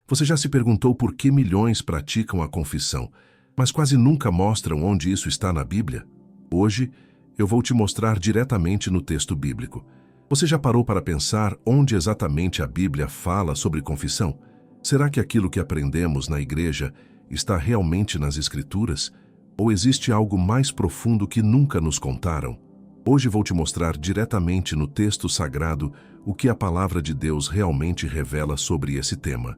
Você já se perguntou por que milhões praticam a confissão, mas quase nunca mostram onde isso está na Bíblia? Hoje, eu vou te mostrar diretamente no texto bíblico. Você já parou para pensar onde exatamente a Bíblia fala sobre confissão? Será que aquilo que aprendemos na igreja está realmente nas Escrituras? Ou existe algo mais profundo que nunca nos contaram? Hoje vou te mostrar diretamente no texto sagrado o que a palavra de Deus realmente revela sobre esse tema.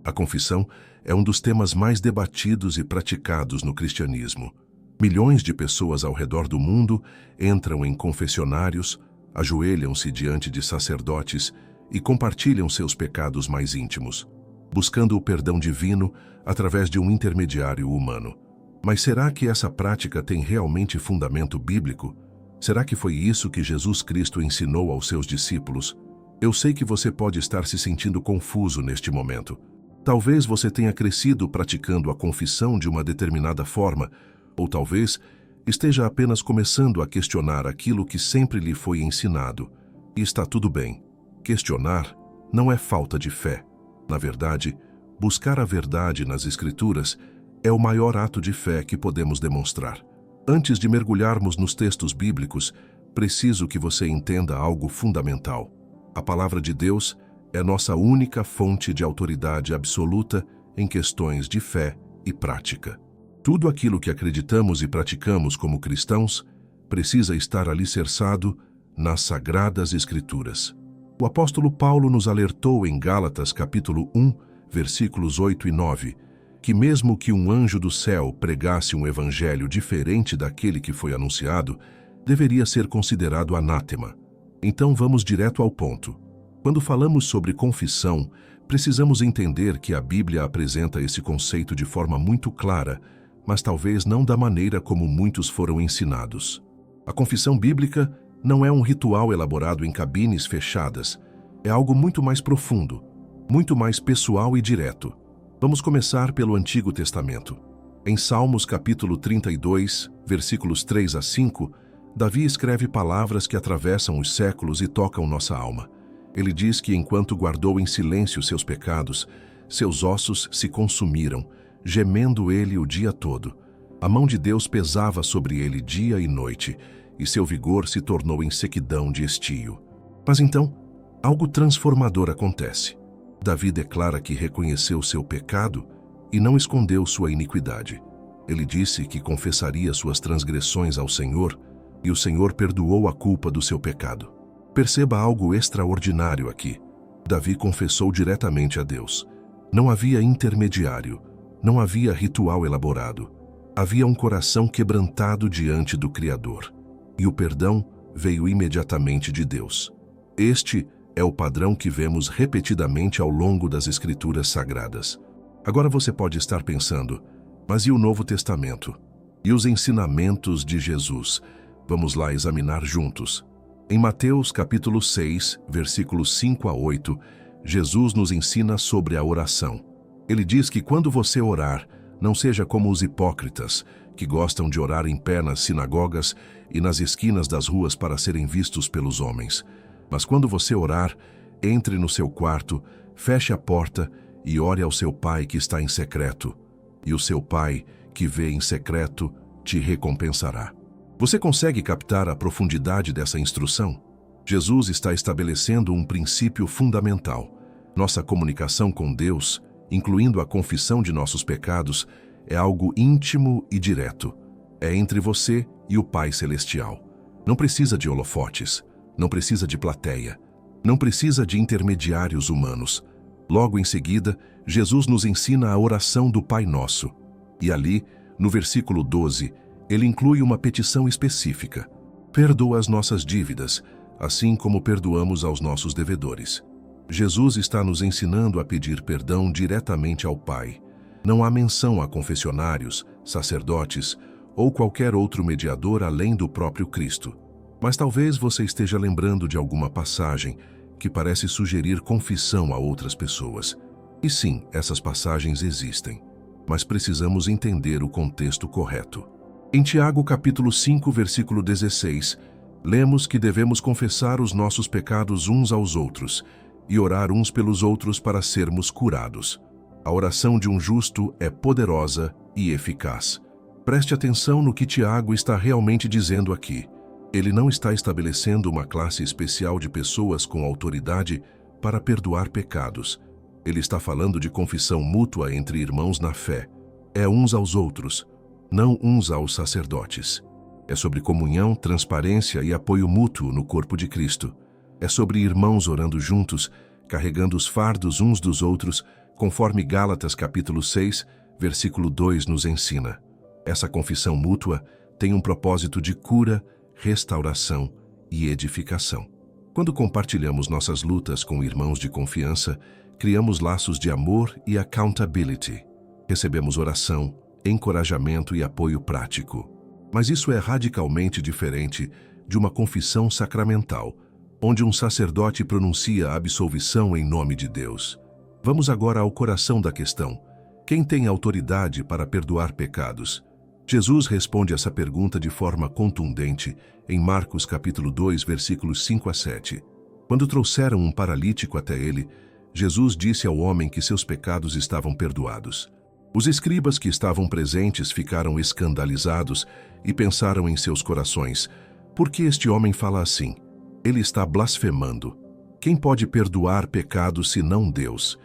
A confissão é um dos temas mais debatidos e praticados no cristianismo. Milhões de pessoas ao redor do mundo entram em confessionários, ajoelham-se diante de sacerdotes e compartilham seus pecados mais íntimos, buscando o perdão divino através de um intermediário humano. Mas será que essa prática tem realmente fundamento bíblico? Será que foi isso que Jesus Cristo ensinou aos seus discípulos? Eu sei que você pode estar se sentindo confuso neste momento. Talvez você tenha crescido praticando a confissão de uma determinada forma, ou talvez esteja apenas começando a questionar aquilo que sempre lhe foi ensinado. E está tudo bem. Questionar não é falta de fé. Na verdade, buscar a verdade nas Escrituras é o maior ato de fé que podemos demonstrar. Antes de mergulharmos nos textos bíblicos, preciso que você entenda algo fundamental. A palavra de Deus é nossa única fonte de autoridade absoluta em questões de fé e prática. Tudo aquilo que acreditamos e praticamos como cristãos precisa estar alicerçado nas Sagradas Escrituras. O apóstolo Paulo nos alertou em Gálatas capítulo 1, versículos 8 e 9, que mesmo que um anjo do céu pregasse um evangelho diferente daquele que foi anunciado, deveria ser considerado anátema. Então vamos direto ao ponto. Quando falamos sobre confissão, precisamos entender que a Bíblia apresenta esse conceito de forma muito clara, mas talvez não da maneira como muitos foram ensinados. A confissão bíblica não é um ritual elaborado em cabines fechadas, é algo muito mais profundo, muito mais pessoal e direto. Vamos começar pelo Antigo Testamento. Em Salmos capítulo 32, versículos 3 a 5, Davi escreve palavras que atravessam os séculos e tocam nossa alma. Ele diz que enquanto guardou em silêncio seus pecados, seus ossos se consumiram, gemendo ele o dia todo. A mão de Deus pesava sobre ele dia e noite, e seu vigor se tornou em sequidão de estio. Mas então, algo transformador acontece. Davi declara que reconheceu seu pecado e não escondeu sua iniquidade. Ele disse que confessaria suas transgressões ao Senhor, e o Senhor perdoou a culpa do seu pecado. Perceba algo extraordinário aqui. Davi confessou diretamente a Deus. Não havia intermediário, não havia ritual elaborado. Havia um coração quebrantado diante do Criador. E o perdão veio imediatamente de Deus. Este é o padrão que vemos repetidamente ao longo das Escrituras Sagradas. Agora você pode estar pensando, mas e o Novo Testamento? E os ensinamentos de Jesus? Vamos lá examinar juntos. Em Mateus capítulo 6, versículos 5 a 8, Jesus nos ensina sobre a oração. Ele diz que quando você orar, não seja como os hipócritas, que gostam de orar em pé nas sinagogas e nas esquinas das ruas para serem vistos pelos homens. Mas quando você orar, entre no seu quarto, feche a porta e ore ao seu Pai que está em secreto. E o seu Pai, que vê em secreto, te recompensará. Você consegue captar a profundidade dessa instrução? Jesus está estabelecendo um princípio fundamental. Nossa comunicação com Deus, incluindo a confissão de nossos pecados, é algo íntimo e direto. É entre você e o Pai Celestial. Não precisa de holofotes, não precisa de plateia, não precisa de intermediários humanos. Logo em seguida, Jesus nos ensina a oração do Pai Nosso. E ali, no versículo 12, ele inclui uma petição específica. Perdoa as nossas dívidas, assim como perdoamos aos nossos devedores. Jesus está nos ensinando a pedir perdão diretamente ao Pai. Não há menção a confessionários, sacerdotes ou qualquer outro mediador além do próprio Cristo. Mas talvez você esteja lembrando de alguma passagem que parece sugerir confissão a outras pessoas. E sim, essas passagens existem, mas precisamos entender o contexto correto. Em Tiago capítulo 5, versículo 16, lemos que devemos confessar os nossos pecados uns aos outros e orar uns pelos outros para sermos curados. A oração de um justo é poderosa e eficaz. Preste atenção no que Tiago está realmente dizendo aqui. Ele não está estabelecendo uma classe especial de pessoas com autoridade para perdoar pecados. Ele está falando de confissão mútua entre irmãos na fé. É uns aos outros, não uns aos sacerdotes. É sobre comunhão, transparência e apoio mútuo no corpo de Cristo. É sobre irmãos orando juntos, carregando os fardos uns dos outros, conforme Gálatas capítulo 6, versículo 2 nos ensina. Essa confissão mútua tem um propósito de cura, restauração e edificação. Quando compartilhamos nossas lutas com irmãos de confiança, criamos laços de amor e accountability. Recebemos oração, encorajamento e apoio prático. Mas isso é radicalmente diferente de uma confissão sacramental, onde um sacerdote pronuncia a absolvição em nome de Deus. Vamos agora ao coração da questão. Quem tem autoridade para perdoar pecados? Jesus responde essa pergunta de forma contundente em Marcos capítulo 2, versículos 5 a 7. Quando trouxeram um paralítico até ele, Jesus disse ao homem que seus pecados estavam perdoados. Os escribas que estavam presentes ficaram escandalizados e pensaram em seus corações: por que este homem fala assim? Ele está blasfemando. Quem pode perdoar pecados senão Deus?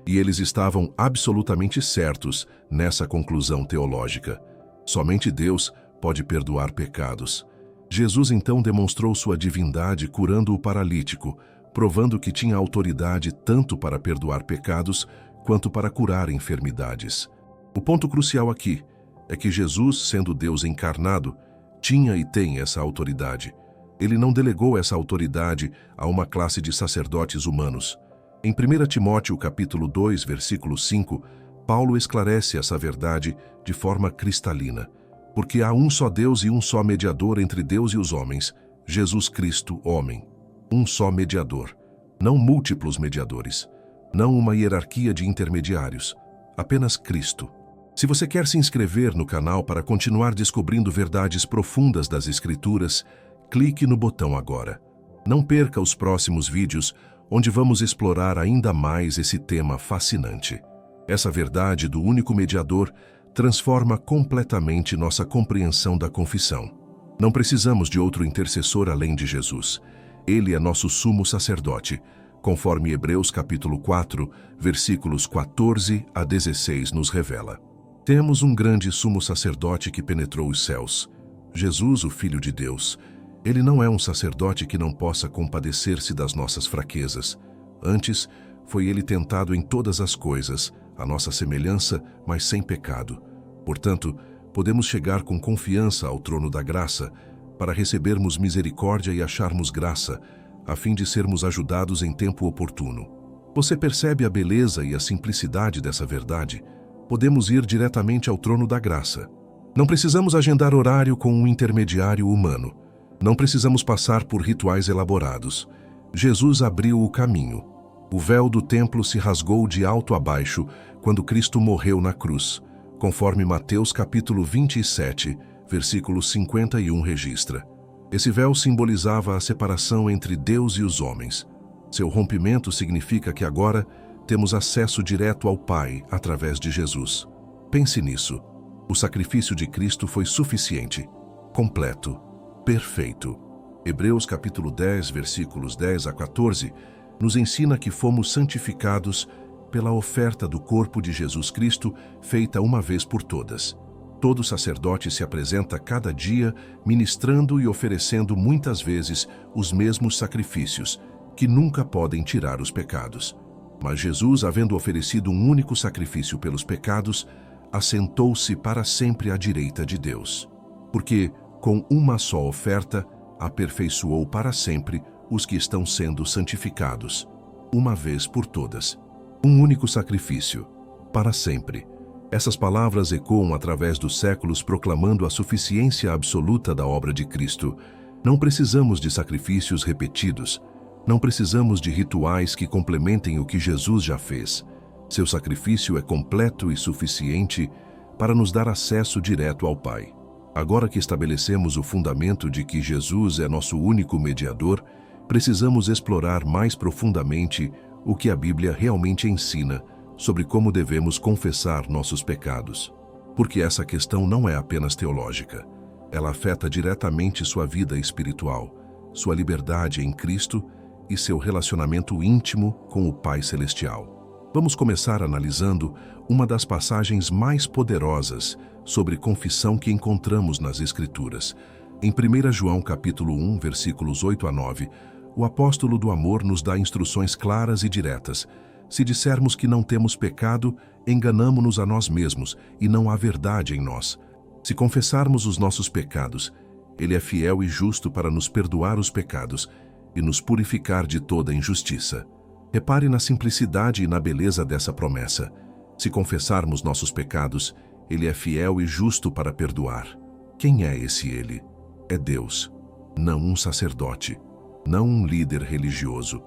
E eles estavam absolutamente certos nessa conclusão teológica. Somente Deus pode perdoar pecados. Jesus então demonstrou sua divindade curando o paralítico, provando que tinha autoridade tanto para perdoar pecados quanto para curar enfermidades. O ponto crucial aqui é que Jesus, sendo Deus encarnado, tinha e tem essa autoridade. Ele não delegou essa autoridade a uma classe de sacerdotes humanos. Em 1 Timóteo capítulo 2, versículo 5, Paulo esclarece essa verdade de forma cristalina. Porque há um só Deus e um só mediador entre Deus e os homens, Jesus Cristo, homem. Um só mediador, não múltiplos mediadores, não uma hierarquia de intermediários, apenas Cristo. Se você quer se inscrever no canal para continuar descobrindo verdades profundas das Escrituras, clique no botão agora. Não perca os próximos vídeos, onde vamos explorar ainda mais esse tema fascinante. Essa verdade do único mediador transforma completamente nossa compreensão da confissão. Não precisamos de outro intercessor além de Jesus. Ele é nosso sumo sacerdote, conforme Hebreus capítulo 4, versículos 14 a 16 nos revela. Temos um grande sumo sacerdote que penetrou os céus, Jesus, o Filho de Deus. Ele não é um sacerdote que não possa compadecer-se das nossas fraquezas. Antes, foi ele tentado em todas as coisas, a nossa semelhança, mas sem pecado. Portanto, podemos chegar com confiança ao trono da graça para recebermos misericórdia e acharmos graça, a fim de sermos ajudados em tempo oportuno. Você percebe a beleza e a simplicidade dessa verdade? Podemos ir diretamente ao trono da graça. Não precisamos agendar horário com um intermediário humano. Não precisamos passar por rituais elaborados. Jesus abriu o caminho. O véu do templo se rasgou de alto a baixo quando Cristo morreu na cruz, conforme Mateus capítulo 27, versículo 51 registra. Esse véu simbolizava a separação entre Deus e os homens. Seu rompimento significa que agora temos acesso direto ao Pai através de Jesus. Pense nisso. O sacrifício de Cristo foi suficiente, completo, perfeito. Hebreus capítulo 10, versículos 10 a 14, nos ensina que fomos santificados pela oferta do corpo de Jesus Cristo feita uma vez por todas. Todo sacerdote se apresenta cada dia ministrando e oferecendo muitas vezes os mesmos sacrifícios, que nunca podem tirar os pecados. Mas Jesus, havendo oferecido um único sacrifício pelos pecados, assentou-se para sempre à direita de Deus. Porque, com uma só oferta, aperfeiçoou para sempre os que estão sendo santificados, uma vez por todas. Um único sacrifício, para sempre. Essas palavras ecoam através dos séculos proclamando a suficiência absoluta da obra de Cristo. Não precisamos de sacrifícios repetidos. Não precisamos de rituais que complementem o que Jesus já fez. Seu sacrifício é completo e suficiente para nos dar acesso direto ao Pai. Agora que estabelecemos o fundamento de que Jesus é nosso único mediador, precisamos explorar mais profundamente o que a Bíblia realmente ensina sobre como devemos confessar nossos pecados. Porque essa questão não é apenas teológica. Ela afeta diretamente sua vida espiritual, sua liberdade em Cristo e seu relacionamento íntimo com o Pai Celestial. Vamos começar analisando uma das passagens mais poderosas sobre confissão que encontramos nas Escrituras. Em 1 João capítulo 1, versículos 8 a 9, o apóstolo do amor nos dá instruções claras e diretas. Se dissermos que não temos pecado, enganamo-nos a nós mesmos e não há verdade em nós. Se confessarmos os nossos pecados, Ele é fiel e justo para nos perdoar os pecados e nos purificar de toda injustiça. Repare na simplicidade e na beleza dessa promessa. Se confessarmos nossos pecados, Ele é fiel e justo para perdoar. Quem é esse Ele? É Deus, não um sacerdote, não um líder religioso,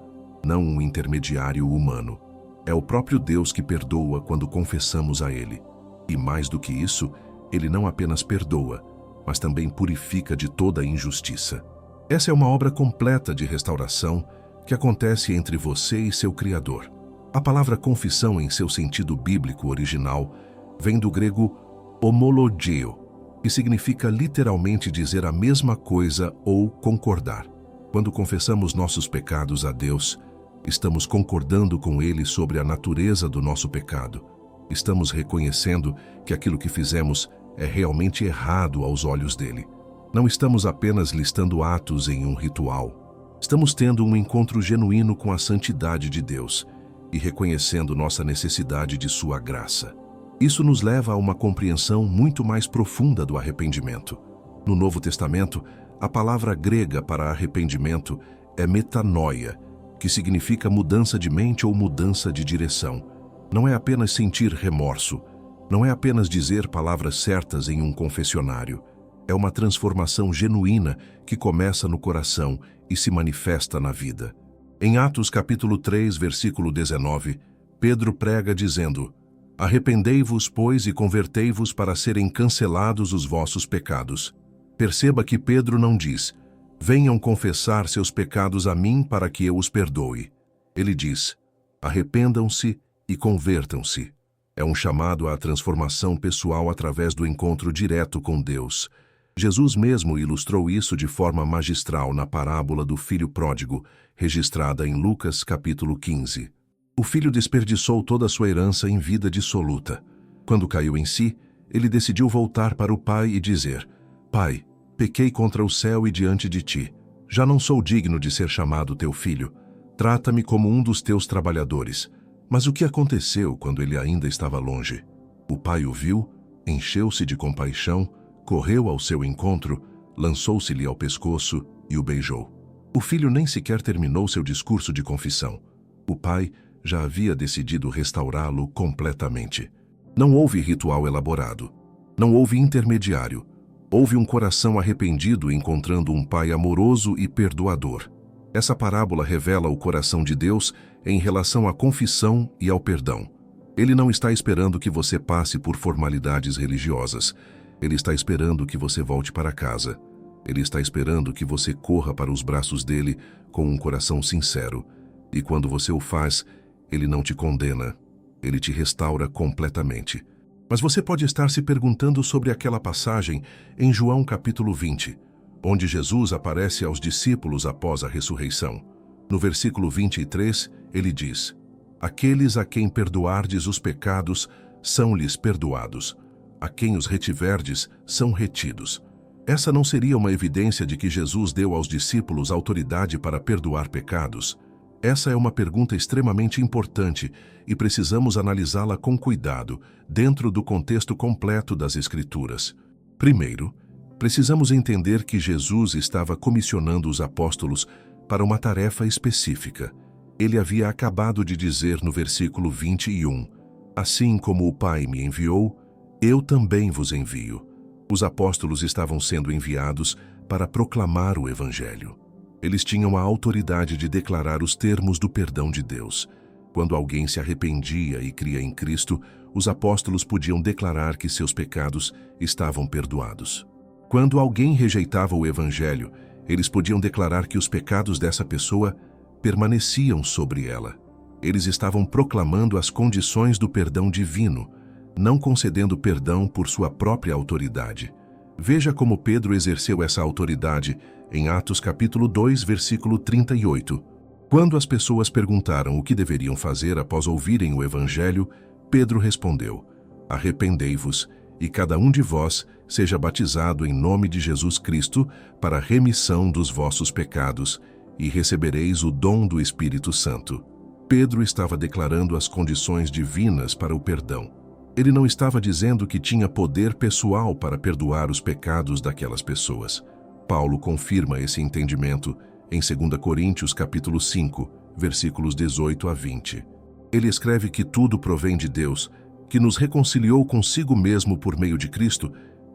não um intermediário humano. É o próprio Deus que perdoa quando confessamos a Ele. E mais do que isso, Ele não apenas perdoa, mas também purifica de toda injustiça. Essa é uma obra completa de restauração que acontece entre você e seu Criador. A palavra confissão, em seu sentido bíblico original, vem do grego homologeo, que significa literalmente dizer a mesma coisa ou concordar. Quando confessamos nossos pecados a Deus, estamos concordando com Ele sobre a natureza do nosso pecado. Estamos reconhecendo que aquilo que fizemos é realmente errado aos olhos dele. Não estamos apenas listando atos em um ritual. Estamos tendo um encontro genuíno com a santidade de Deus e reconhecendo nossa necessidade de sua graça. Isso nos leva a uma compreensão muito mais profunda do arrependimento. No Novo Testamento, a palavra grega para arrependimento é metanoia, que significa mudança de mente ou mudança de direção. Não é apenas sentir remorso, não é apenas dizer palavras certas em um confessionário. É uma transformação genuína que começa no coração e se manifesta na vida. Em Atos capítulo 3, versículo 19, Pedro prega dizendo: "Arrependei-vos, pois, e convertei-vos para serem cancelados os vossos pecados." Perceba que Pedro não diz: "Venham confessar seus pecados a mim para que eu os perdoe." Ele diz: "Arrependam-se e convertam-se." É um chamado à transformação pessoal através do encontro direto com Deus. Jesus mesmo ilustrou isso de forma magistral na parábola do filho pródigo, registrada em Lucas capítulo 15. O filho desperdiçou toda a sua herança em vida dissoluta. Quando caiu em si, ele decidiu voltar para o pai e dizer: "Pai, pequei contra o céu e diante de ti. Já não sou digno de ser chamado teu filho. Trata-me como um dos teus trabalhadores." Mas o que aconteceu quando ele ainda estava longe? O pai o viu, encheu-se de compaixão, correu ao seu encontro, lançou-se-lhe ao pescoço e o beijou. O filho nem sequer terminou seu discurso de confissão. O pai já havia decidido restaurá-lo completamente. Não houve ritual elaborado. Não houve intermediário. Houve um coração arrependido encontrando um pai amoroso e perdoador. Essa parábola revela o coração de Deus em relação à confissão e ao perdão. Ele não está esperando que você passe por formalidades religiosas. Ele está esperando que você volte para casa. Ele está esperando que você corra para os braços dele com um coração sincero. E quando você o faz, ele não te condena. Ele te restaura completamente. Mas você pode estar se perguntando sobre aquela passagem em João capítulo 20, onde Jesus aparece aos discípulos após a ressurreição. No versículo 23, ele diz: "Aqueles a quem perdoardes os pecados, são-lhes perdoados. A quem os retiverdes, são retidos." Essa não seria uma evidência de que Jesus deu aos discípulos autoridade para perdoar pecados? Essa é uma pergunta extremamente importante e precisamos analisá-la com cuidado, dentro do contexto completo das Escrituras. Primeiro, precisamos entender que Jesus estava comissionando os apóstolos para uma tarefa específica. Ele havia acabado de dizer no versículo 21, "Assim como o Pai me enviou, eu também vos envio." Os apóstolos estavam sendo enviados para proclamar o Evangelho. Eles tinham a autoridade de declarar os termos do perdão de Deus. Quando alguém se arrependia e cria em Cristo, os apóstolos podiam declarar que seus pecados estavam perdoados. Quando alguém rejeitava o Evangelho, eles podiam declarar que os pecados dessa pessoa permaneciam sobre ela. Eles estavam proclamando as condições do perdão divino, não concedendo perdão por sua própria autoridade. Veja como Pedro exerceu essa autoridade em Atos capítulo 2, versículo 38. Quando as pessoas perguntaram o que deveriam fazer após ouvirem o Evangelho, Pedro respondeu: arrependei-vos, e cada um de vós seja batizado em nome de Jesus Cristo para a remissão dos vossos pecados, e recebereis o dom do Espírito Santo. Pedro estava declarando as condições divinas para o perdão. Ele não estava dizendo que tinha poder pessoal para perdoar os pecados daquelas pessoas. Paulo confirma esse entendimento em 2 Coríntios capítulo 5, versículos 18 a 20. Ele escreve que tudo provém de Deus, que nos reconciliou consigo mesmo por meio de Cristo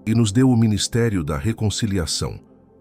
e nos deu o ministério da reconciliação.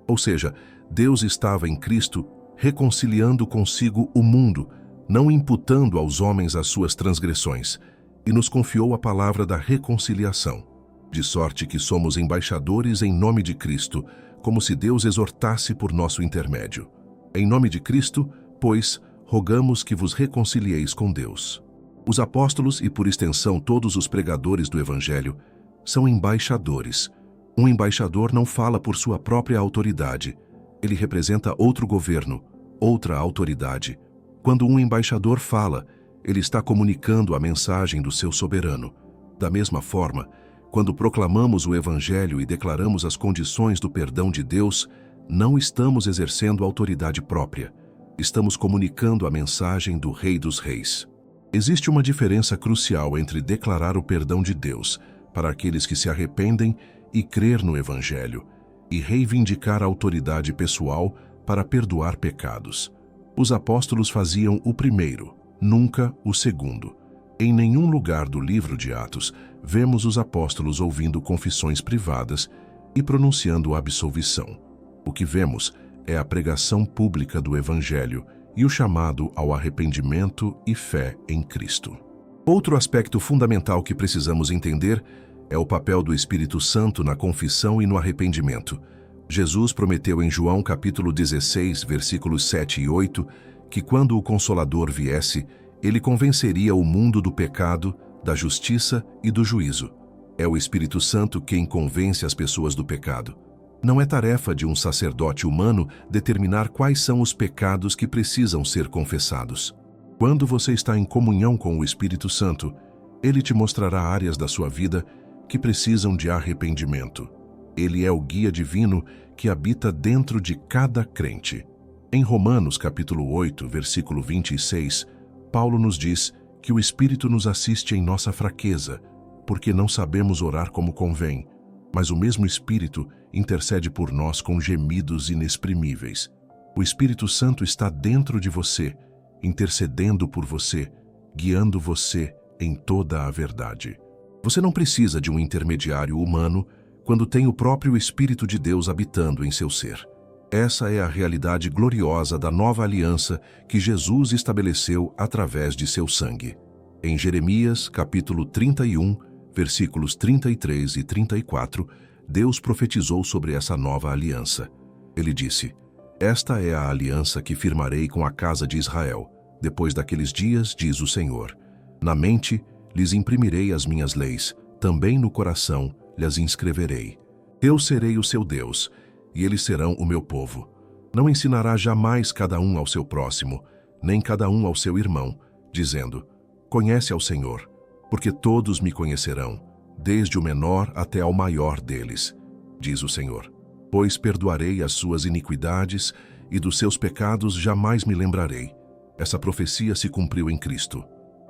Ou seja, Deus estava em Cristo reconciliando consigo o mundo, não imputando aos homens as suas transgressões, e nos confiou a palavra da reconciliação. De sorte que somos embaixadores em nome de Cristo, como se Deus exortasse por nosso intermédio. Em nome de Cristo, pois, rogamos que vos reconcilieis com Deus. Os apóstolos e, por extensão, todos os pregadores do Evangelho são embaixadores. Um embaixador não fala por sua própria autoridade. Ele representa outro governo, outra autoridade. Quando um embaixador fala, ele está comunicando a mensagem do seu soberano. Da mesma forma, quando proclamamos o Evangelho e declaramos as condições do perdão de Deus, não estamos exercendo autoridade própria. Estamos comunicando a mensagem do Rei dos Reis. Existe uma diferença crucial entre declarar o perdão de Deus para aqueles que se arrependem e crer no Evangelho, e reivindicar a autoridade pessoal para perdoar pecados. Os apóstolos faziam o primeiro, nunca o segundo. Em nenhum lugar do livro de Atos vemos os apóstolos ouvindo confissões privadas e pronunciando absolvição. O que vemos é a pregação pública do Evangelho e o chamado ao arrependimento e fé em Cristo. Outro aspecto fundamental que precisamos entender é o papel do Espírito Santo na confissão e no arrependimento. Jesus prometeu em João capítulo 16, versículos 7 e 8, que quando o Consolador viesse, ele convenceria o mundo do pecado, da justiça e do juízo. É o Espírito Santo quem convence as pessoas do pecado. Não é tarefa de um sacerdote humano determinar quais são os pecados que precisam ser confessados. Quando você está em comunhão com o Espírito Santo, ele te mostrará áreas da sua vida que precisam de arrependimento. Ele é o guia divino que habita dentro de cada crente. Em Romanos capítulo 8, versículo 26, Paulo nos diz que o Espírito nos assiste em nossa fraqueza, porque não sabemos orar como convém, mas o mesmo Espírito intercede por nós com gemidos inexprimíveis. O Espírito Santo está dentro de você, intercedendo por você, guiando você em toda a verdade. Você não precisa de um intermediário humano quando tem o próprio Espírito de Deus habitando em seu ser. Essa é a realidade gloriosa da nova aliança que Jesus estabeleceu através de seu sangue. Em Jeremias, capítulo 31, versículos 33 e 34, Deus profetizou sobre essa nova aliança. Ele disse: "Esta é a aliança que firmarei com a casa de Israel. Depois daqueles dias, diz o Senhor, na mente lhes imprimirei as minhas leis, também no coração lhes inscreverei. Eu serei o seu Deus, e eles serão o meu povo. Não ensinará jamais cada um ao seu próximo, nem cada um ao seu irmão, dizendo: Conhece ao Senhor, porque todos me conhecerão, desde o menor até ao maior deles, diz o Senhor. Pois perdoarei as suas iniquidades, e dos seus pecados jamais me lembrarei." Essa profecia se cumpriu em Cristo.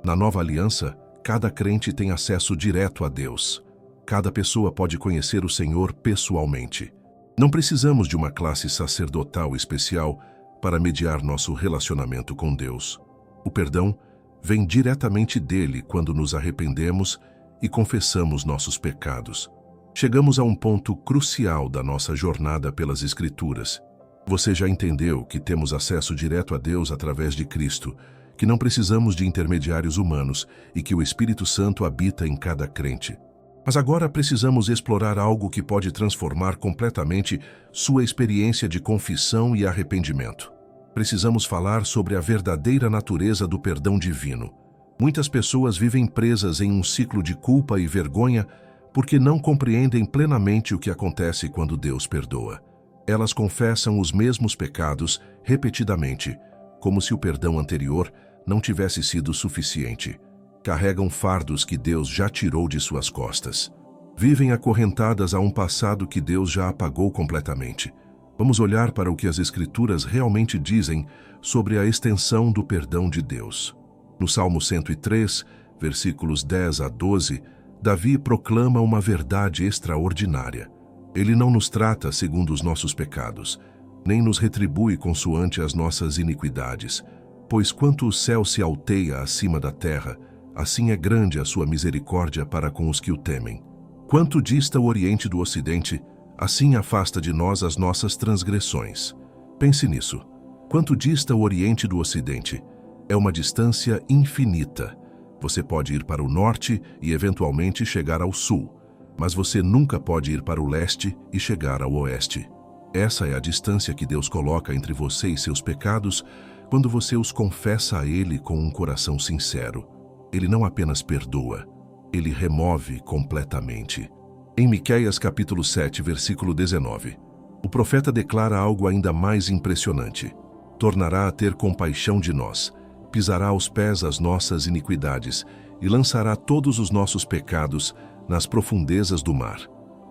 Na nova aliança, cada crente tem acesso direto a Deus. Cada pessoa pode conhecer o Senhor pessoalmente. Não precisamos de uma classe sacerdotal especial para mediar nosso relacionamento com Deus. O perdão vem diretamente dele quando nos arrependemos e confessamos nossos pecados. Chegamos a um ponto crucial da nossa jornada pelas Escrituras. Você já entendeu que temos acesso direto a Deus através de Cristo, que não precisamos de intermediários humanos e que o Espírito Santo habita em cada crente. Mas agora precisamos explorar algo que pode transformar completamente sua experiência de confissão e arrependimento. Precisamos falar sobre a verdadeira natureza do perdão divino. Muitas pessoas vivem presas em um ciclo de culpa e vergonha porque não compreendem plenamente o que acontece quando Deus perdoa. Elas confessam os mesmos pecados repetidamente, como se o perdão anterior não tivesse sido suficiente. Carregam fardos que Deus já tirou de suas costas. Vivem acorrentadas a um passado que Deus já apagou completamente. Vamos olhar para o que as Escrituras realmente dizem sobre a extensão do perdão de Deus. No Salmo 103, versículos 10 a 12, Davi proclama uma verdade extraordinária. Ele não nos trata segundo os nossos pecados, nem nos retribui consoante as nossas iniquidades, pois quanto o céu se alteia acima da terra, assim é grande a sua misericórdia para com os que o temem. Quanto dista o Oriente do Ocidente, assim afasta de nós as nossas transgressões. Pense nisso. Quanto dista o Oriente do Ocidente, é uma distância infinita. Você pode ir para o norte e eventualmente chegar ao sul, mas você nunca pode ir para o leste e chegar ao oeste. Essa é a distância que Deus coloca entre você e seus pecados quando você os confessa a Ele com um coração sincero. Ele não apenas perdoa, Ele remove completamente. Em Miqueias capítulo 7, versículo 19, o profeta declara algo ainda mais impressionante. Tornará a ter compaixão de nós, pisará aos pés as nossas iniquidades e lançará todos os nossos pecados nas profundezas do mar.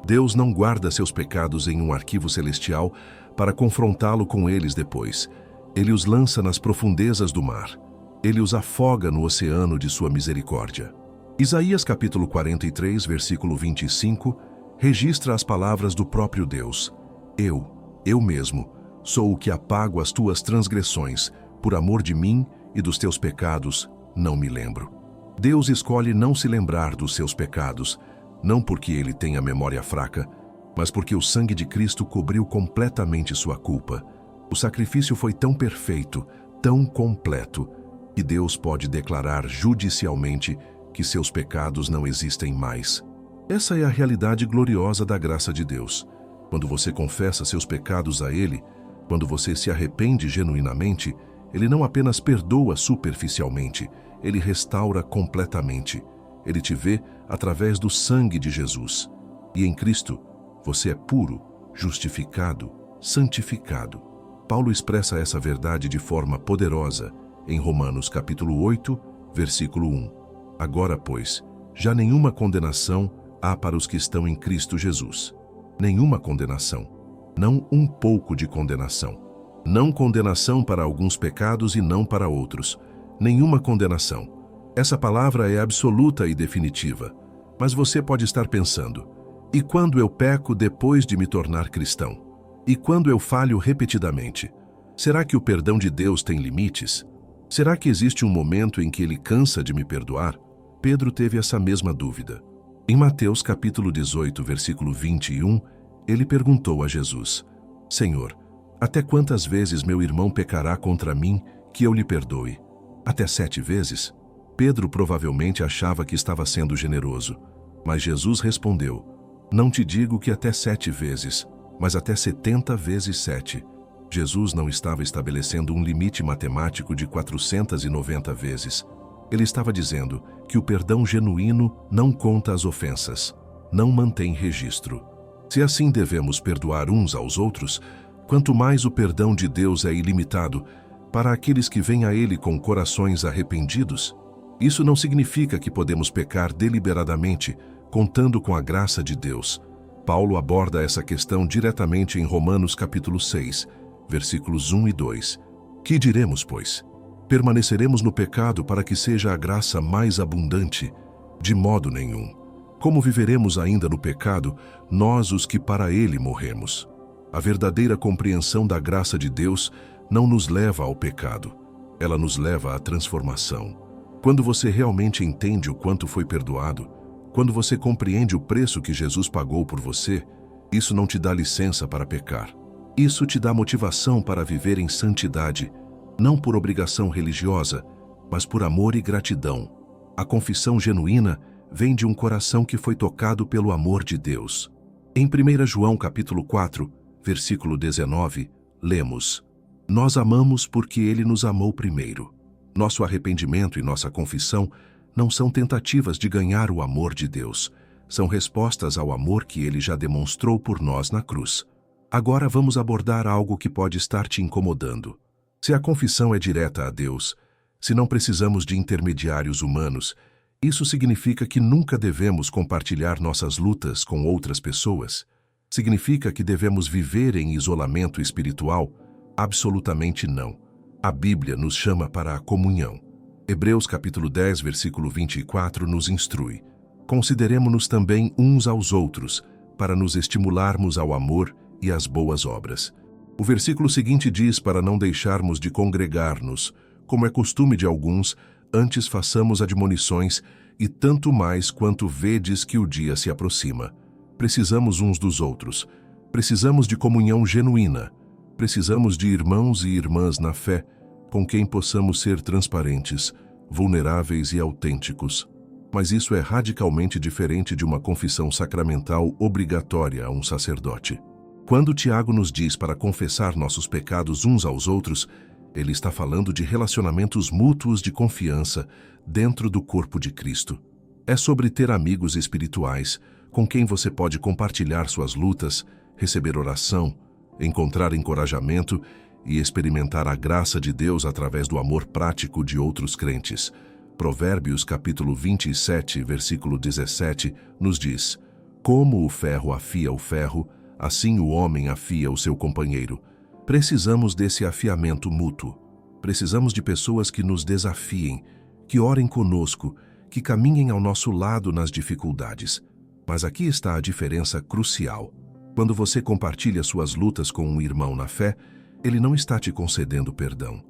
Deus não guarda seus pecados em um arquivo celestial para confrontá-lo com eles depois. Ele os lança nas profundezas do mar. Ele os afoga no oceano de sua misericórdia. Isaías capítulo 43, versículo 25, registra as palavras do próprio Deus. Eu mesmo, sou o que apago as tuas transgressões, por amor de mim e dos teus pecados, não me lembro. Deus escolhe não se lembrar dos seus pecados, não porque ele tenha memória fraca, mas porque o sangue de Cristo cobriu completamente sua culpa. O sacrifício foi tão perfeito, tão completo, que Deus pode declarar judicialmente que seus pecados não existem mais. Essa é a realidade gloriosa da graça de Deus. Quando você confessa seus pecados a Ele, quando você se arrepende genuinamente, Ele não apenas perdoa superficialmente, Ele restaura completamente. Ele te vê através do sangue de Jesus. E em Cristo, você é puro, justificado, santificado. Paulo expressa essa verdade de forma poderosa em Romanos capítulo 8, versículo 1. Agora, pois, já nenhuma condenação há para os que estão em Cristo Jesus. Nenhuma condenação. Não um pouco de condenação. Não condenação para alguns pecados e não para outros. Nenhuma condenação. Essa palavra é absoluta e definitiva. Mas você pode estar pensando, e quando eu peco depois de me tornar cristão? E quando eu falho repetidamente? Será que o perdão de Deus tem limites? Será que existe um momento em que Ele cansa de me perdoar? Pedro teve essa mesma dúvida. Em Mateus capítulo 18, versículo 21, ele perguntou a Jesus: Senhor, até quantas vezes meu irmão pecará contra mim que eu lhe perdoe? Até 7 vezes? Pedro provavelmente achava que estava sendo generoso, mas Jesus respondeu: Não te digo que até 7 vezes, mas até 70 vezes 7. Jesus não estava estabelecendo um limite matemático de 490 vezes. Ele estava dizendo que o perdão genuíno não conta as ofensas, não mantém registro. Se assim devemos perdoar uns aos outros, quanto mais o perdão de Deus é ilimitado para aqueles que vêm a Ele com corações arrependidos. Isso não significa que podemos pecar deliberadamente, contando com a graça de Deus. Paulo aborda essa questão diretamente em Romanos capítulo 6, versículos 1 e 2. Que diremos, pois? Permaneceremos no pecado para que seja a graça mais abundante? De modo nenhum. Como viveremos ainda no pecado, nós os que para ele morremos? A verdadeira compreensão da graça de Deus não nos leva ao pecado. Ela nos leva à transformação. Quando você realmente entende o quanto foi perdoado, quando você compreende o preço que Jesus pagou por você, isso não te dá licença para pecar. Isso te dá motivação para viver em santidade, não por obrigação religiosa, mas por amor e gratidão. A confissão genuína vem de um coração que foi tocado pelo amor de Deus. Em 1 João capítulo 4, versículo 19, lemos: Nós amamos porque Ele nos amou primeiro. Nosso arrependimento e nossa confissão não são tentativas de ganhar o amor de Deus. São respostas ao amor que Ele já demonstrou por nós na cruz. Agora vamos abordar algo que pode estar te incomodando. Se a confissão é direta a Deus, se não precisamos de intermediários humanos, isso significa que nunca devemos compartilhar nossas lutas com outras pessoas? Significa que devemos viver em isolamento espiritual? Absolutamente não. A Bíblia nos chama para a comunhão. Hebreus capítulo 10, versículo 24 nos instrui: consideremo-nos também uns aos outros, para nos estimularmos ao amor e às boas obras. O versículo seguinte diz para não deixarmos de congregar-nos, como é costume de alguns, antes façamos admonições, e tanto mais quanto vedes que o dia se aproxima. Precisamos uns dos outros. Precisamos de comunhão genuína. Precisamos de irmãos e irmãs na fé, com quem possamos ser transparentes, vulneráveis e autênticos. Mas isso é radicalmente diferente de uma confissão sacramental obrigatória a um sacerdote. Quando Tiago nos diz para confessar nossos pecados uns aos outros, ele está falando de relacionamentos mútuos de confiança dentro do corpo de Cristo. É sobre ter amigos espirituais, com quem você pode compartilhar suas lutas, receber oração, encontrar encorajamento e experimentar a graça de Deus através do amor prático de outros crentes. Provérbios capítulo 27, versículo 17, nos diz: como o ferro afia o ferro, assim o homem afia o seu companheiro. Precisamos desse afiamento mútuo. Precisamos de pessoas que nos desafiem, que orem conosco, que caminhem ao nosso lado nas dificuldades. Mas aqui está a diferença crucial. Quando você compartilha suas lutas com um irmão na fé, ele não está te concedendo perdão.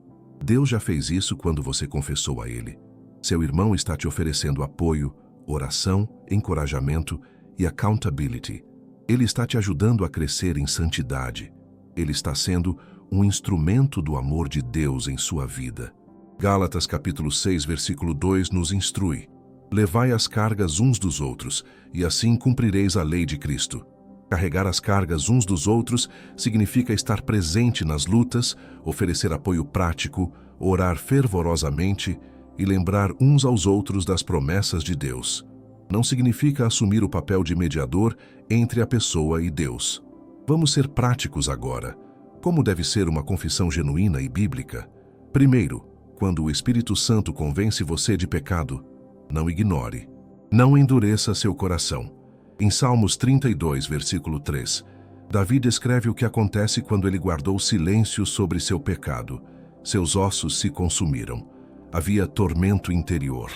Deus já fez isso quando você confessou a ele. Seu irmão está te oferecendo apoio, oração, encorajamento e accountability. Ele está te ajudando a crescer em santidade. Ele está sendo um instrumento do amor de Deus em sua vida. Gálatas capítulo 6, versículo 2 nos instrui: levai as cargas uns dos outros, e assim cumprireis a lei de Cristo. Carregar as cargas uns dos outros significa estar presente nas lutas, oferecer apoio prático, orar fervorosamente e lembrar uns aos outros das promessas de Deus. Não significa assumir o papel de mediador entre a pessoa e Deus. Vamos ser práticos agora. Como deve ser uma confissão genuína e bíblica? Primeiro, quando o Espírito Santo convence você de pecado, não ignore. Não endureça seu coração. Em Salmos 32, versículo 3, Davi descreve o que acontece quando ele guardou silêncio sobre seu pecado. Seus ossos se consumiram. Havia tormento interior.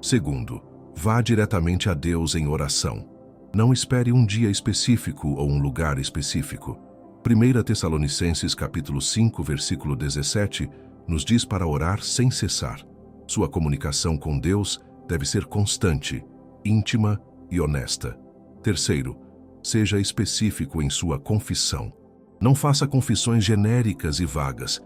Segundo, vá diretamente a Deus em oração. Não espere um dia específico ou um lugar específico. 1 Tessalonicenses capítulo 5, versículo 17, nos diz para orar sem cessar. Sua comunicação com Deus deve ser constante, íntima e honesta. Terceiro, seja específico em sua confissão. Não faça confissões genéricas e vagas.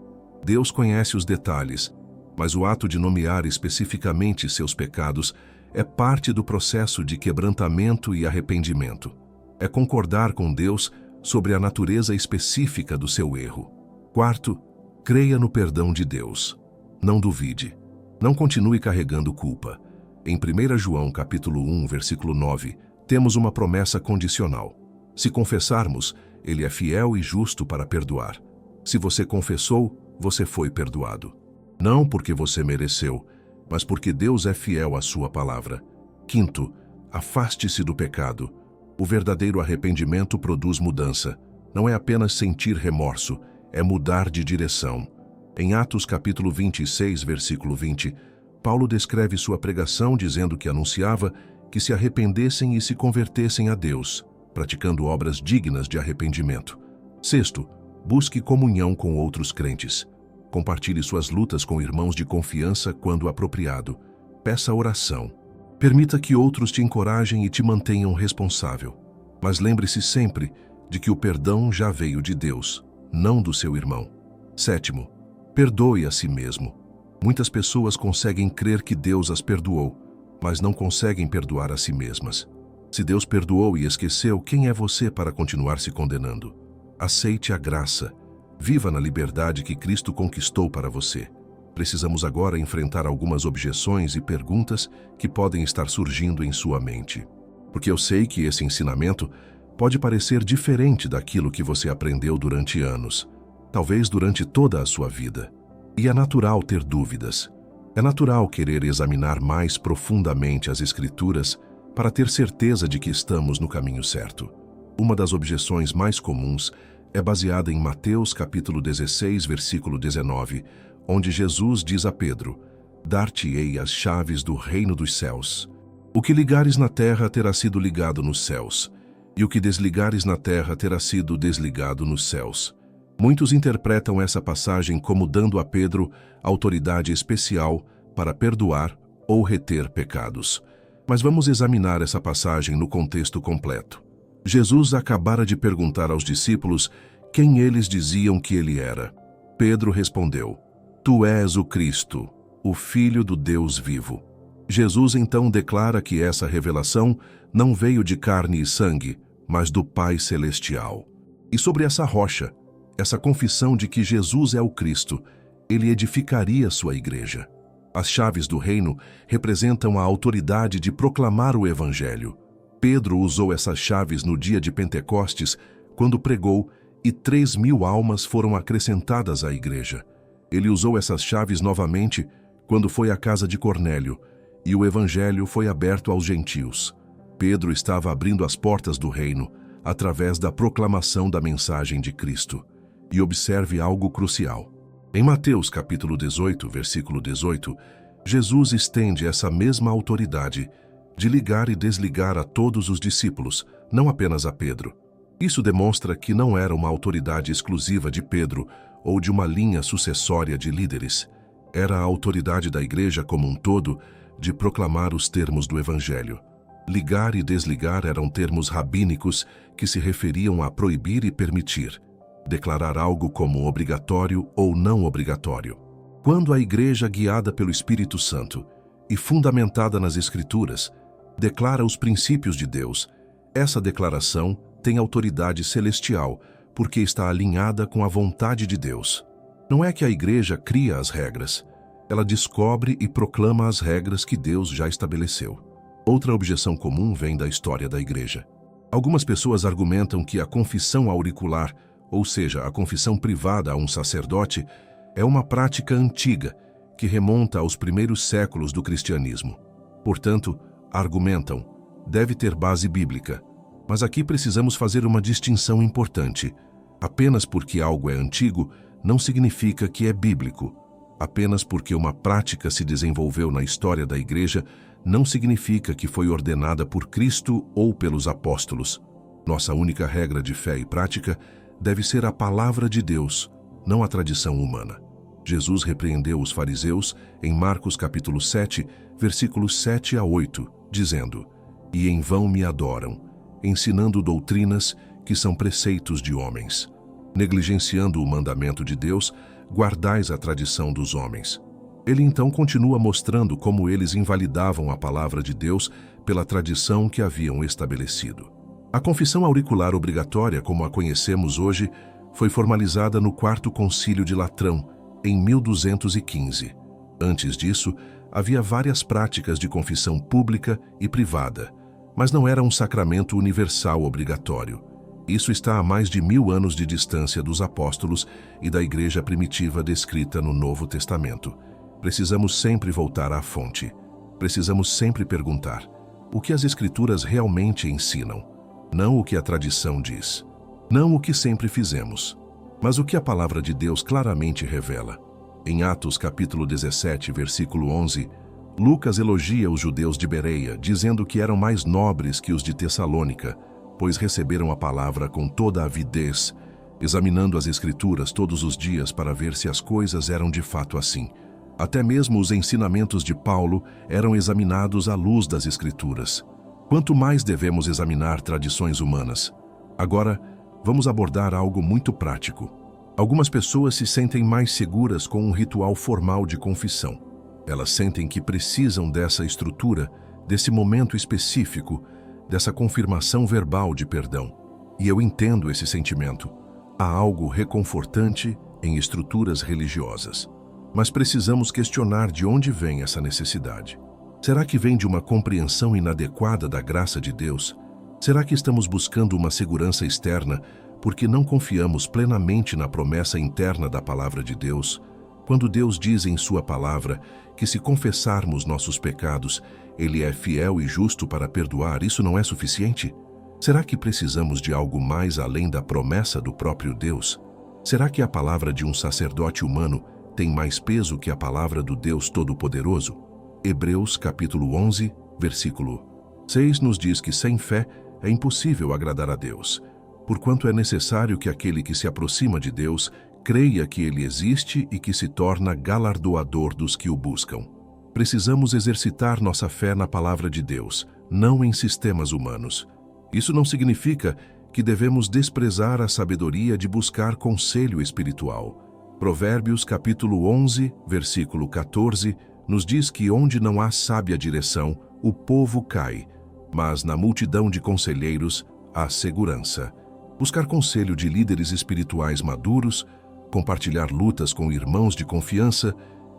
Deus conhece os detalhes, mas o ato de nomear especificamente seus pecados é parte do processo de quebrantamento e arrependimento. É concordar com Deus sobre a natureza específica do seu erro. Quarto, creia no perdão de Deus. Não duvide. Não continue carregando culpa. Em 1 João capítulo 1, versículo 9, temos uma promessa condicional. Se confessarmos, Ele é fiel e justo para perdoar. Se você confessou, você foi perdoado. Não porque você mereceu, mas porque Deus é fiel à sua palavra. Quinto, afaste-se do pecado. O verdadeiro arrependimento produz mudança. Não é apenas sentir remorso, é mudar de direção. Em Atos capítulo 26, versículo 20, Paulo descreve sua pregação dizendo que anunciava que se arrependessem e se convertessem a Deus, praticando obras dignas de arrependimento. Sexto, busque comunhão com outros crentes. Compartilhe suas lutas com irmãos de confiança quando apropriado. Peça oração. Permita que outros te encorajem e te mantenham responsável. Mas lembre-se sempre de que o perdão já veio de Deus, não do seu irmão. Sétimo, perdoe a si mesmo. Muitas pessoas conseguem crer que Deus as perdoou, mas não conseguem perdoar a si mesmas. Se Deus perdoou e esqueceu, quem é você para continuar se condenando? Aceite a graça. Viva na liberdade que Cristo conquistou para você. Precisamos agora enfrentar algumas objeções e perguntas que podem estar surgindo em sua mente. Porque eu sei que esse ensinamento pode parecer diferente daquilo que você aprendeu durante anos, talvez durante toda a sua vida. E é natural ter dúvidas. É natural querer examinar mais profundamente as Escrituras para ter certeza de que estamos no caminho certo. Uma das objeções mais comuns é baseada em Mateus capítulo 16, versículo 19, onde Jesus diz a Pedro: "Dar-te-ei as chaves do reino dos céus. O que ligares na terra terá sido ligado nos céus, e o que desligares na terra terá sido desligado nos céus." Muitos interpretam essa passagem como dando a Pedro autoridade especial para perdoar ou reter pecados. Mas vamos examinar essa passagem no contexto completo. Jesus acabara de perguntar aos discípulos quem eles diziam que ele era. Pedro respondeu: "Tu és o Cristo, o Filho do Deus vivo." Jesus então declara que essa revelação não veio de carne e sangue, mas do Pai Celestial. E sobre essa rocha, essa confissão de que Jesus é o Cristo, ele edificaria sua igreja. As chaves do reino representam a autoridade de proclamar o Evangelho. Pedro usou essas chaves no dia de Pentecostes, quando pregou, e 3.000 almas foram acrescentadas à igreja. Ele usou essas chaves novamente quando foi à casa de Cornélio, e o Evangelho foi aberto aos gentios. Pedro estava abrindo as portas do reino através da proclamação da mensagem de Cristo. E observe algo crucial. Em Mateus capítulo 18, versículo 18, Jesus estende essa mesma autoridade de ligar e desligar a todos os discípulos, não apenas a Pedro. Isso demonstra que não era uma autoridade exclusiva de Pedro ou de uma linha sucessória de líderes. Era a autoridade da igreja como um todo de proclamar os termos do Evangelho. Ligar e desligar eram termos rabínicos que se referiam a proibir e permitir, declarar algo como obrigatório ou não obrigatório. Quando a igreja, guiada pelo Espírito Santo e fundamentada nas Escrituras, declara os princípios de Deus, essa declaração tem autoridade celestial, porque está alinhada com a vontade de Deus. Não é que a igreja cria as regras, ela descobre e proclama as regras que Deus já estabeleceu. Outra objeção comum vem da história da igreja. Algumas pessoas argumentam que a confissão auricular, ou seja, a confissão privada a um sacerdote, é uma prática antiga que remonta aos primeiros séculos do cristianismo. Portanto, argumentam, deve ter base bíblica. Mas aqui precisamos fazer uma distinção importante. Apenas porque algo é antigo, não significa que é bíblico. Apenas porque uma prática se desenvolveu na história da igreja, não significa que foi ordenada por Cristo ou pelos apóstolos. Nossa única regra de fé e prática deve ser a palavra de Deus, não a tradição humana. Jesus repreendeu os fariseus em Marcos capítulo 7, versículos 7 a 8, dizendo: "E em vão me adoram, ensinando doutrinas que são preceitos de homens. Negligenciando o mandamento de Deus, guardais a tradição dos homens." Ele então continua mostrando como eles invalidavam a palavra de Deus pela tradição que haviam estabelecido. A confissão auricular obrigatória, como a conhecemos hoje, foi formalizada no Quarto Concílio de Latrão, em 1215. Antes disso, havia várias práticas de confissão pública e privada, mas não era um sacramento universal obrigatório. Isso está a mais de 1000 anos de distância dos apóstolos e da igreja primitiva descrita no Novo Testamento. Precisamos sempre voltar à fonte. Precisamos sempre perguntar: o que as Escrituras realmente ensinam? Não o que a tradição diz. Não o que sempre fizemos, mas o que a palavra de Deus claramente revela. Em Atos capítulo 17, versículo 11, Lucas elogia os judeus de Bereia, dizendo que eram mais nobres que os de Tessalônica, pois receberam a palavra com toda a avidez, examinando as Escrituras todos os dias para ver se as coisas eram de fato assim. Até mesmo os ensinamentos de Paulo eram examinados à luz das Escrituras. Quanto mais devemos examinar tradições humanas? Agora, vamos abordar algo muito prático. Algumas pessoas se sentem mais seguras com um ritual formal de confissão. Elas sentem que precisam dessa estrutura, desse momento específico, dessa confirmação verbal de perdão. E eu entendo esse sentimento. Há algo reconfortante em estruturas religiosas. Mas precisamos questionar de onde vem essa necessidade. Será que vem de uma compreensão inadequada da graça de Deus? Será que estamos buscando uma segurança externa porque não confiamos plenamente na promessa interna da palavra de Deus? Quando Deus diz em sua palavra que se confessarmos nossos pecados, Ele é fiel e justo para perdoar, isso não é suficiente? Será que precisamos de algo mais além da promessa do próprio Deus? Será que a palavra de um sacerdote humano tem mais peso que a palavra do Deus Todo-Poderoso? Hebreus capítulo 11, versículo 6 nos diz que sem fé é impossível agradar a Deus, porquanto é necessário que aquele que se aproxima de Deus creia que Ele existe e que se torna galardoador dos que o buscam. Precisamos exercitar nossa fé na palavra de Deus, não em sistemas humanos. Isso não significa que devemos desprezar a sabedoria de buscar conselho espiritual. Provérbios capítulo 11, versículo 14, nos diz que onde não há sábia direção, o povo cai, mas na multidão de conselheiros há segurança. Buscar conselho de líderes espirituais maduros, compartilhar lutas com irmãos de confiança,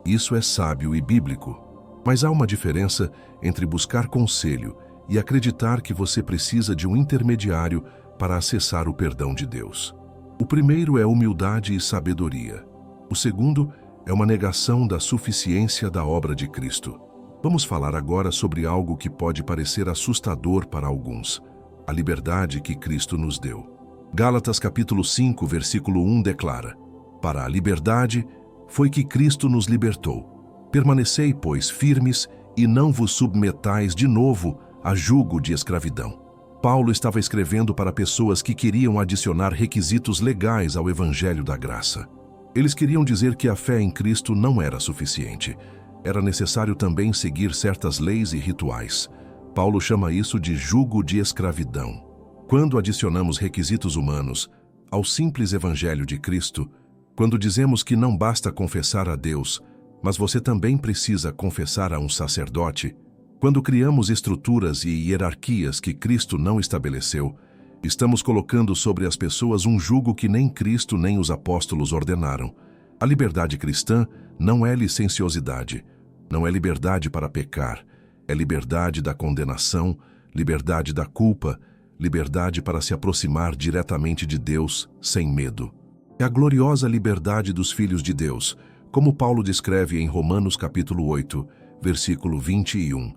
isso é sábio e bíblico. Mas há uma diferença entre buscar conselho e acreditar que você precisa de um intermediário para acessar o perdão de Deus. O primeiro é humildade e sabedoria. O segundo é uma negação da suficiência da obra de Cristo. Vamos falar agora sobre algo que pode parecer assustador para alguns: a liberdade que Cristo nos deu. Gálatas capítulo 5, versículo 1 declara: para a liberdade foi que Cristo nos libertou. Permanecei, pois, firmes e não vos submetais de novo a jugo de escravidão. Paulo estava escrevendo para pessoas que queriam adicionar requisitos legais ao Evangelho da Graça. Eles queriam dizer que a fé em Cristo não era suficiente. Era necessário também seguir certas leis e rituais. Paulo chama isso de jugo de escravidão. Quando adicionamos requisitos humanos ao simples Evangelho de Cristo, quando dizemos que não basta confessar a Deus, mas você também precisa confessar a um sacerdote, quando criamos estruturas e hierarquias que Cristo não estabeleceu, estamos colocando sobre as pessoas um jugo que nem Cristo nem os apóstolos ordenaram. A liberdade cristã não é licenciosidade, não é liberdade para pecar, é liberdade da condenação, liberdade da culpa, liberdade para se aproximar diretamente de Deus sem medo. É a gloriosa liberdade dos filhos de Deus, como Paulo descreve em Romanos capítulo 8, versículo 21.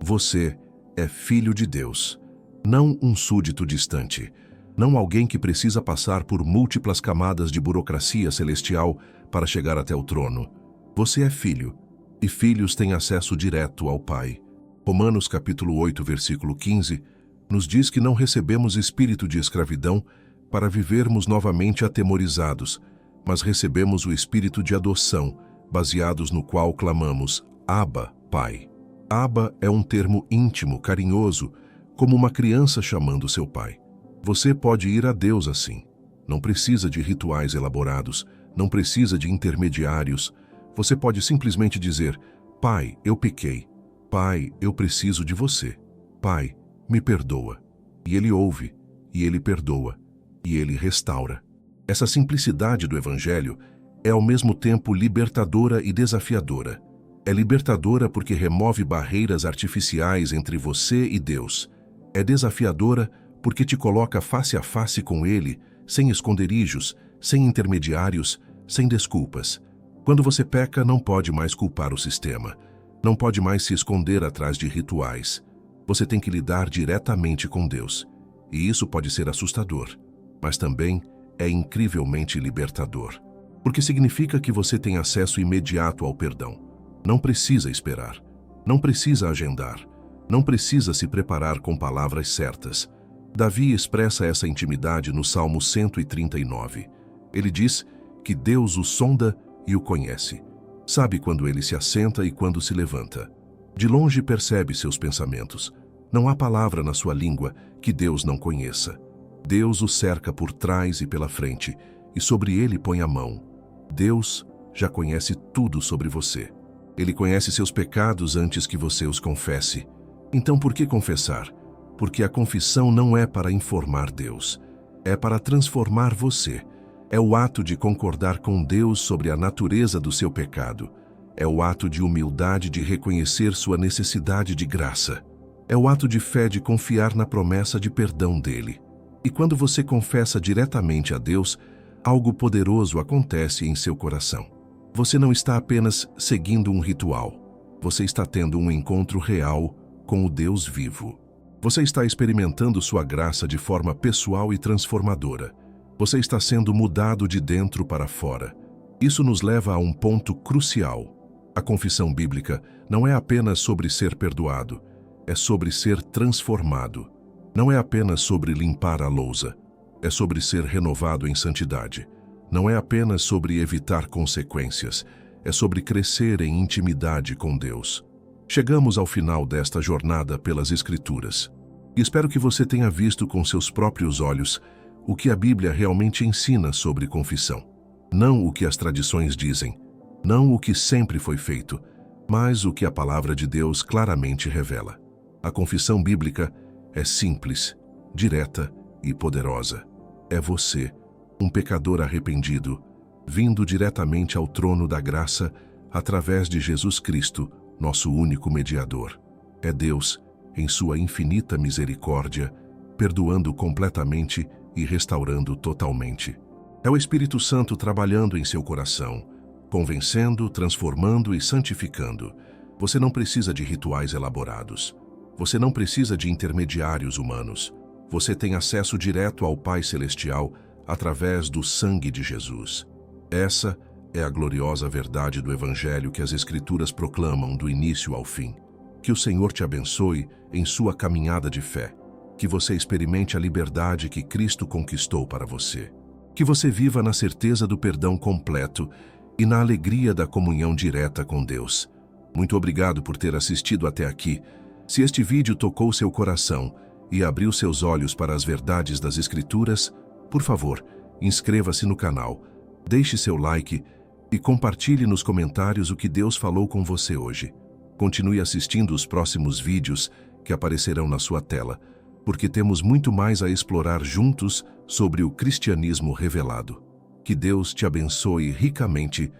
Você é filho de Deus, não um súdito distante, não alguém que precisa passar por múltiplas camadas de burocracia celestial para chegar até o trono. Você é filho, e filhos têm acesso direto ao Pai. Romanos capítulo 8, versículo 15, nos diz que não recebemos espírito de escravidão para vivermos novamente atemorizados, mas recebemos o espírito de adoção, baseados no qual clamamos, Abba, Pai. Abba é um termo íntimo, carinhoso, como uma criança chamando seu pai. Você pode ir a Deus assim. Não precisa de rituais elaborados, não precisa de intermediários. Você pode simplesmente dizer, Pai, eu pequei. Pai, eu preciso de você. Pai, me perdoa. E Ele ouve, e Ele perdoa, e Ele restaura. Essa simplicidade do Evangelho é ao mesmo tempo libertadora e desafiadora. É libertadora porque remove barreiras artificiais entre você e Deus. É desafiadora porque te coloca face a face com Ele, sem esconderijos, sem intermediários, sem desculpas. Quando você peca, não pode mais culpar o sistema. Não pode mais se esconder atrás de rituais. Você tem que lidar diretamente com Deus. E isso pode ser assustador, mas também é incrivelmente libertador. Porque significa que você tem acesso imediato ao perdão. Não precisa esperar, não precisa agendar, não precisa se preparar com palavras certas. Davi expressa essa intimidade no Salmo 139. Ele diz que Deus o sonda e o conhece. Sabe quando ele se assenta e quando se levanta. De longe percebe seus pensamentos. Não há palavra na sua língua que Deus não conheça. Deus o cerca por trás e pela frente, e sobre ele põe a mão. Deus já conhece tudo sobre você. Ele conhece seus pecados antes que você os confesse. Então por que confessar? Porque a confissão não é para informar Deus. É para transformar você, É o ato de concordar com Deus sobre a natureza do seu pecado. É o ato de humildade de reconhecer sua necessidade de graça. É o ato de fé de confiar na promessa de perdão dele. E quando você confessa diretamente a Deus, algo poderoso acontece em seu coração. Você não está apenas seguindo um ritual. Você está tendo um encontro real com o Deus vivo. Você está experimentando sua graça de forma pessoal e transformadora. Você está sendo mudado de dentro para fora. Isso nos leva a um ponto crucial. A confissão bíblica não é apenas sobre ser perdoado, é sobre ser transformado. Não é apenas sobre limpar a lousa, é sobre ser renovado em santidade. Não é apenas sobre evitar consequências, é sobre crescer em intimidade com Deus. Chegamos ao final desta jornada pelas Escrituras. E espero que você tenha visto com seus próprios olhos o que a Bíblia realmente ensina sobre confissão. Não o que as tradições dizem, não o que sempre foi feito, mas o que a palavra de Deus claramente revela. A confissão bíblica é simples, direta e poderosa. É você, um pecador arrependido, vindo diretamente ao trono da graça através de Jesus Cristo, nosso único mediador. É Deus, em sua infinita misericórdia, perdoando completamente e restaurando totalmente. É o Espírito Santo trabalhando em seu coração, convencendo, transformando e santificando. Você não precisa de rituais elaborados. Você não precisa de intermediários humanos. Você tem acesso direto ao Pai Celestial através do sangue de Jesus. Essa é a gloriosa verdade do Evangelho que as Escrituras proclamam do início ao fim. Que o Senhor te abençoe em sua caminhada de fé. Que você experimente a liberdade que Cristo conquistou para você. Que você viva na certeza do perdão completo e na alegria da comunhão direta com Deus. Muito obrigado por ter assistido até aqui. Se este vídeo tocou seu coração e abriu seus olhos para as verdades das Escrituras, por favor, inscreva-se no canal, deixe seu like e compartilhe nos comentários o que Deus falou com você hoje. Continue assistindo os próximos vídeos que aparecerão na sua tela, porque temos muito mais a explorar juntos sobre o cristianismo revelado. Que Deus te abençoe ricamente